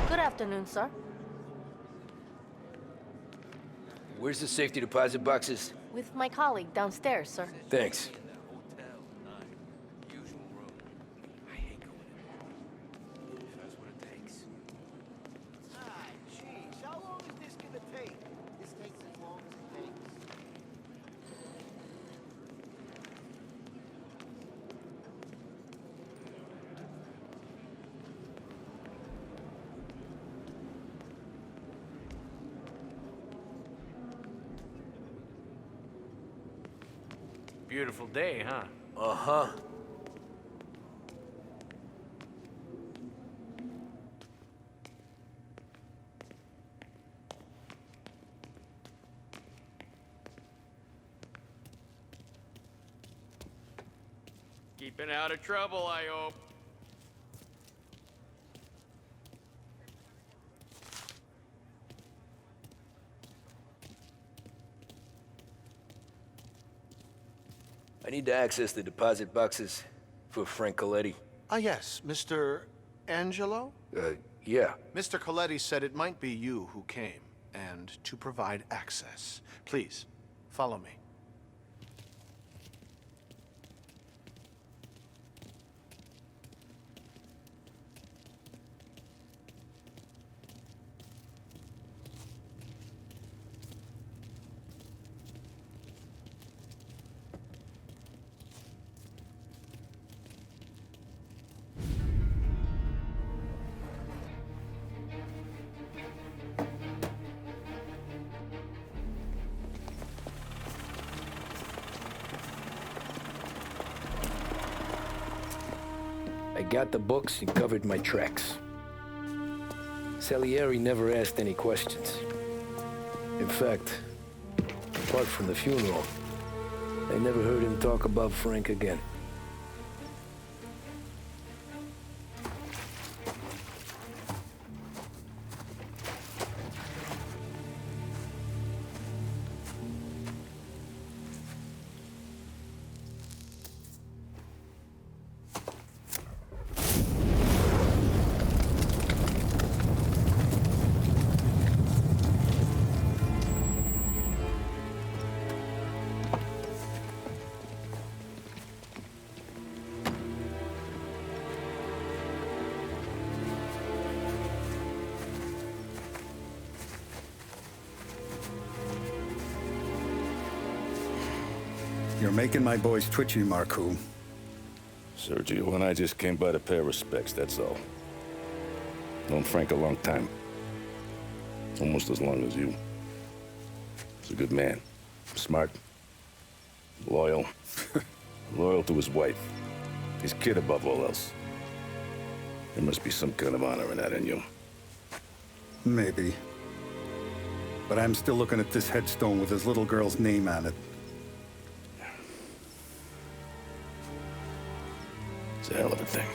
Good afternoon, sir. Where's the safety deposit boxes? With my colleague downstairs, sir. Thanks. Beautiful day, huh? Uh-huh. Keeping out of trouble, I hope. I need to access the deposit boxes for Frank Coletti. Ah, yes, Mr. Angelo? Yeah. Mr. Coletti said it might be you who came, and to provide access. Please, follow me. I got the books and covered my tracks. Salieri never asked any questions. In fact, apart from the funeral, I never heard him talk about Frank again. You're making my boys twitchy, Marcoux. Sergio and I just came by to pay respects, that's all. Known Frank a long time. Almost as long as you. He's a good man. Smart. Loyal. Loyal to his wife. His kid above all else. There must be some kind of honor in that in you. Maybe. But I'm still looking at this headstone with his little girl's name on it. It's a hell of a thing.